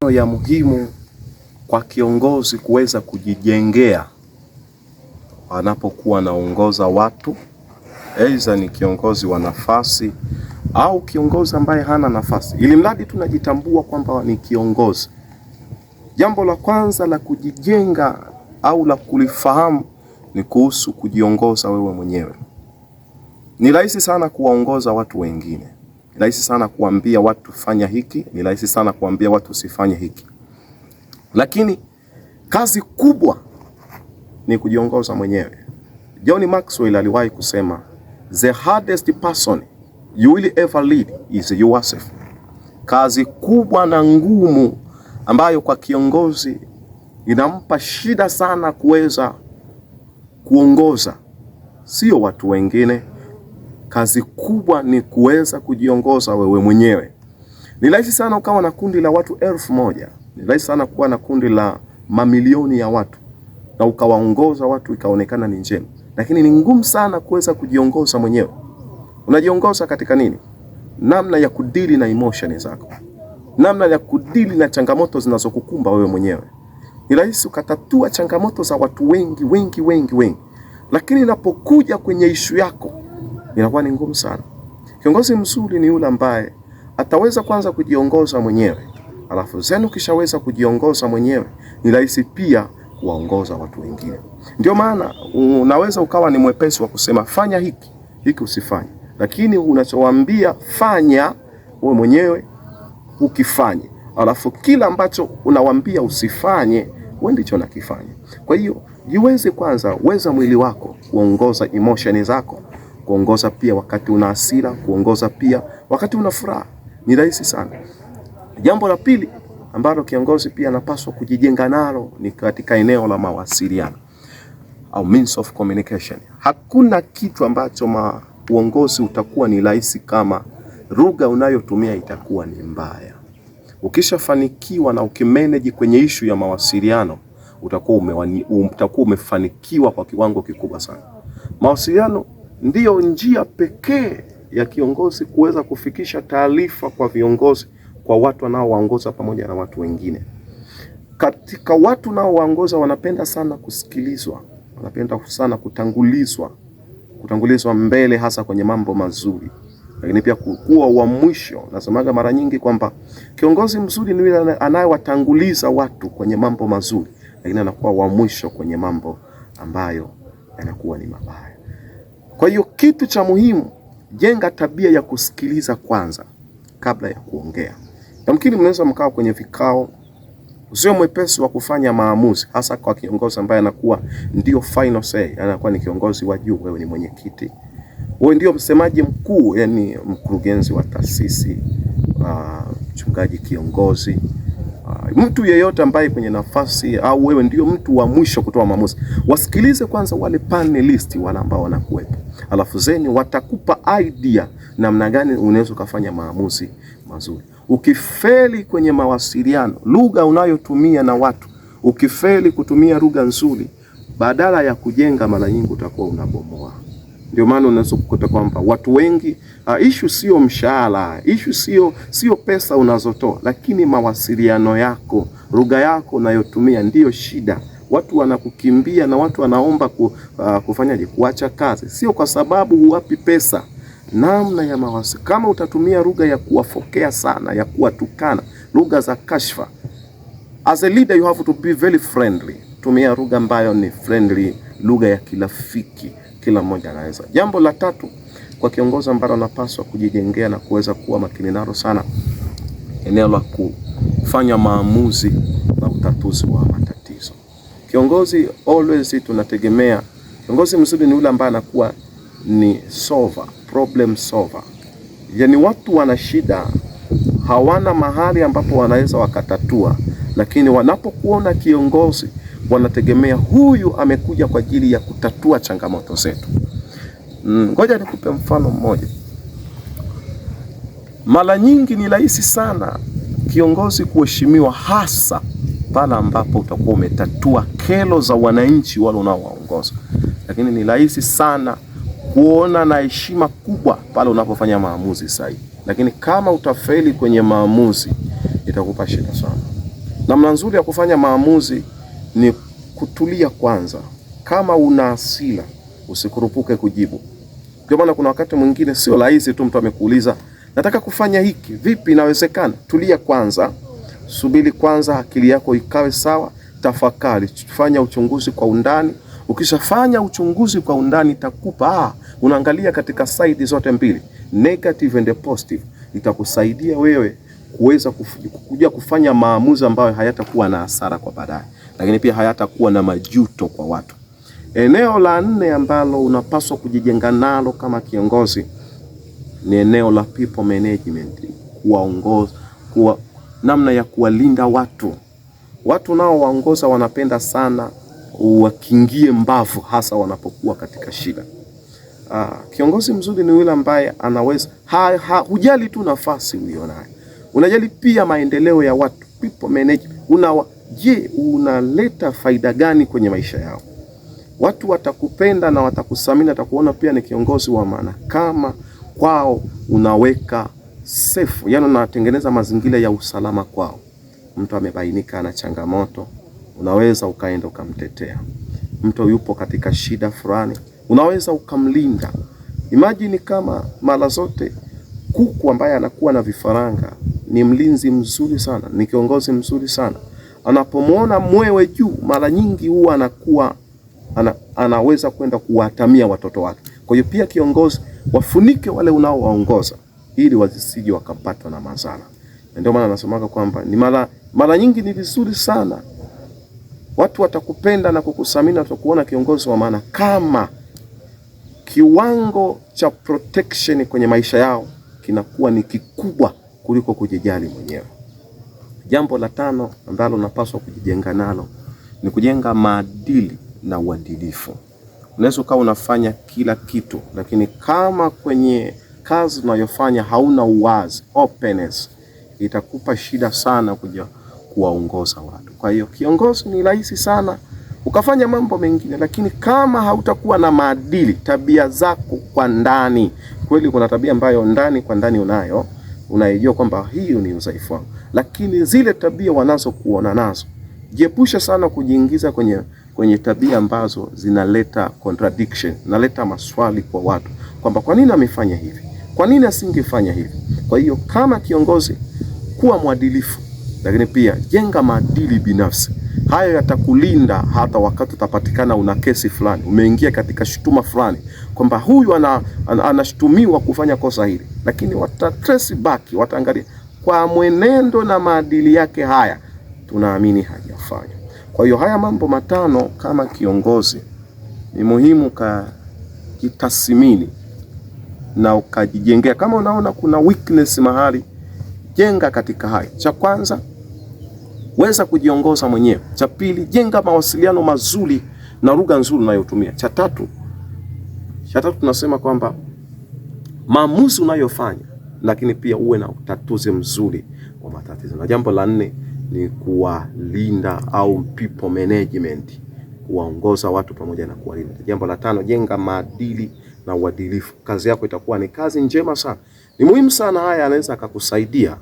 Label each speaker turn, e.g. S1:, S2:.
S1: mambo ya muhimu kwa kiongozi kuweza kujijengea anapokuwa anaongoza watu, aidha ni kiongozi wa nafasi au kiongozi ambaye hana nafasi, ili mradi tunajitambua kwamba ni kiongozi. Jambo la kwanza la kujijenga au la kulifahamu ni kuhusu kujiongoza wewe mwenyewe. Ni rahisi sana kuwaongoza watu wengine, ni rahisi sana kuambia watu fanya hiki, ni rahisi sana kuambia watu usifanye hiki, lakini kazi kubwa ni kujiongoza mwenyewe. John Maxwell aliwahi kusema, the hardest person you will ever lead is yourself. Kazi kubwa na ngumu ambayo kwa kiongozi inampa shida sana kuweza kuongoza sio watu wengine. Kazi kubwa ni kuweza kujiongoza wewe mwenyewe. Ni rahisi sana ukawa na kundi la watu 1000, ni rahisi sana kuwa na kundi la mamilioni ya watu na ukawaongoza watu ikaonekana ni njema, lakini ni ngumu sana kuweza kujiongoza mwenyewe. Unajiongoza katika nini? Namna ya kudili na emotion zako, namna ya kudili na changamoto zinazokukumba wewe mwenyewe. Ni rahisi ukatatua changamoto za watu wengi, lakini inapokuja kwenye ishu yako inakuwa ni ngumu sana. Kiongozi mzuri ni yule ambaye ataweza kwanza kujiongoza mwenyewe, alafu zenu ukishaweza kujiongoza mwenyewe ni rahisi pia kuwaongoza watu wengine. Ndio maana unaweza ukawa ni mwepesi wa kusema fanya hiki usifanye, lakini unachowaambia fanya wewe mwenyewe ukifanye, alafu kila ambacho unawaambia usifanye wewe ndicho unakifanya. Kwa hiyo jiweze kwanza, weza mwili wako kuongoza emotion zako, kuongoza pia wakati una hasira, kuongoza pia wakati una furaha. Ni rahisi sana. Jambo la pili ambalo kiongozi pia anapaswa kujijenga nalo ni katika eneo la mawasiliano au means of communication. Hakuna kitu ambacho uongozi utakuwa ni rahisi kama lugha unayotumia itakuwa ni mbaya. Ukishafanikiwa na ukimanage kwenye issue ya mawasiliano, utakuwa umefanikiwa kwa kiwango kikubwa sana. Mawasiliano ndiyo njia pekee ya kiongozi kuweza kufikisha taarifa kwa viongozi, kwa watu wanaowaongoza pamoja na watu wengine. Katika watu nao waongoza wanapenda sana kusikilizwa, wanapenda sana kutangulizwa mbele, hasa kwenye mambo mazuri, lakini pia kuwa wa mwisho. Nasemaga mara nyingi kwamba kiongozi mzuri ni yule anayewatanguliza watu kwenye mambo mazuri, lakini anakuwa wa mwisho kwenye mambo ambayo yanakuwa ni mabaya. Kwa hiyo kitu cha muhimu, jenga tabia ya kusikiliza kwanza kabla ya kuongea. Yamkini mnaweza mkao kwenye vikao, usio mwepesi wa kufanya maamuzi, hasa kwa kiongozi ambaye anakuwa ndio final say, anakuwa ni kiongozi wa juu. Wewe ni mwenyekiti, wewe ndio msemaji mkuu, yani mkurugenzi wa taasisi, mchungaji kiongozi, mtu yeyote ambaye kwenye nafasi, au wewe ndio mtu wa mwisho kutoa maamuzi. Wasikilize kwanza wale panelisti wale ambao wanakuwepo, alafu zeni watakupa idea namna gani unaweza kufanya maamuzi mazuri. Ukifeli kwenye mawasiliano, lugha unayotumia na watu, ukifeli kutumia lugha nzuri, badala ya kujenga, mara nyingi utakuwa unabomoa. Ndio maana unaweza kukuta kwamba watu wengi, issue sio mshahara, issue sio pesa unazotoa, lakini mawasiliano yako, lugha yako unayotumia ndiyo shida. Watu wanakukimbia na watu wanaomba kufanyaje, kuacha kazi, sio kwa sababu huwapi pesa. Namna ya mawasiliano, kama utatumia lugha ya kuwafokea sana, ya kuwatukana, lugha za kashfa, as a leader you have to be very friendly. Tumia lugha ambayo ni friendly, lugha ya kirafiki, kila mmoja anaweza. Jambo la tatu kwa kiongozi ambaye anapaswa kujijengea na kuweza kuwa makini nalo sana, eneo la kufanya maamuzi na utatuzi wa matatizo. Kiongozi always tunategemea, kiongozi mzuri ni yule ambaye anakuwa ni solver, problem solver. Yani watu wana shida, hawana mahali ambapo wanaweza wakatatua, lakini wanapokuona kiongozi wanategemea huyu amekuja kwa ajili ya kutatua changamoto zetu. Ngoja nikupe mfano mmoja. Mara nyingi ni rahisi sana kiongozi kuheshimiwa, hasa pale ambapo utakuwa umetatua kero za wananchi wale unaowaongoza, lakini ni rahisi sana kuona na heshima kubwa pale unapofanya maamuzi sahihi. Lakini kama utafeli kwenye maamuzi, itakupa shida sana. Namna nzuri ya kufanya maamuzi ni kutulia kwanza. Kama una hasira, usikurupuke kujibu. Kwa maana kuna wakati mwingine sio rahisi tu, mtu amekuuliza nataka kufanya hiki, vipi inawezekana? Tulia kwanza, subiri kwanza akili yako ikawe sawa, tafakari, fanya uchunguzi kwa undani. Ukishafanya uchunguzi kwa undani itakupa unaangalia katika side zote mbili, negative and positive, itakusaidia wewe kuweza kuja kufanya maamuzi ambayo hayatakuwa na hasara kwa baadaye, lakini pia hayatakuwa na majuto kwa watu. Eneo la 4 ambalo unapaswa kujijenga nalo kama kiongozi ni eneo la people management, kuwaongoza, namna ya kuwalinda watu. Watu nao waongoza wanapenda sana wakingie mbavu, hasa wanapokuwa katika shida. Kiongozi mzuri ni yule ambaye anaweza hujali tu nafasi ulionayo, unajali pia maendeleo ya watu. People management, je, unaleta faida gani kwenye maisha yao? Watu watakupenda na watakusamini, watakuona pia ni kiongozi wa maana kama kwao unaweka safe, yani unatengeneza mazingira ya usalama kwao. Mtu amebainika na changamoto, unaweza ukaenda ukamtetea. Mtu yupo katika shida fulani, unaweza ukamlinda. Imagine kama mara zote kuku ambaye anakuwa na vifaranga ni mlinzi mzuri sana, ni kiongozi mzuri sana. Anapomwona mwewe juu, mara nyingi huwa anakuwa anaweza kwenda kuwatamia watoto wake. Kwa hiyo pia kiongozi, wafunike wale unaowaongoza ili wasije wakapatwa na madhara. Ndio maana nasemaga kwamba ni mara nyingi ni vizuri sana watu watakupenda na kukusamini, watakuona kiongozi wa maana kama kiwango cha protection kwenye maisha yao kinakuwa ni kikubwa kuliko kujijali mwenyewe. Jambo la 5 ambalo unapaswa kujijenga nalo ni kujenga maadili na uadilifu. Unaweza ukawa unafanya kila kitu, lakini kama kwenye kazi unayofanya hauna uwazi, openness, itakupa shida sana kuja kuwaongoza watu. Kwa hiyo kiongozi ni rahisi sana ukafanya mambo mengine, lakini kama hautakuwa na maadili, tabia zako kwa ndani, kweli kuna tabia ambayo ndani kwa ndani unaijua kwamba hiyo ni udhaifu wako, lakini zile tabia wanazokuona nazo, jiepusha sana kujiingiza kwenye tabia ambazo zinaleta contradiction, zinaleta maswali kwa watu kwamba kwa nini amefanya hivi, kwa nini asingefanya hivi. Kwa hiyo kama kiongozi, kuwa mwadilifu, lakini pia jenga maadili binafsi. Hayo yatakulinda hata wakati utapatikana una kesi fulani, umeingia katika shutuma fulani kwamba huyu anashutumiwa kufanya kosa hili, lakini watatrace back, wataangalia kwa mwenendo na maadili yake, haya tunaamini hajafanya. Kwa hiyo haya mambo 5 kama kiongozi ni muhimu kujitathmini na ukajijengea. Kama unaona kuna weakness mahali, jenga katika haya. Cha kwanza, weza kujiongoza mwenyewe. Cha pili, jenga mawasiliano mazuri na lugha nzuri unayotumia. Cha tatu tunasema kwamba maamuzi unayofanya, lakini pia uwe na utatuzi mzuri wa matatizo. Na jambo la 4 ni kuwalinda au people management, kuwaongoza watu pamoja na kuwalinda. Jambo la 5, jenga maadili na uadilifu. Kazi yako itakuwa ni kazi njema sana. Ni muhimu sana, haya anaweza akakusaidia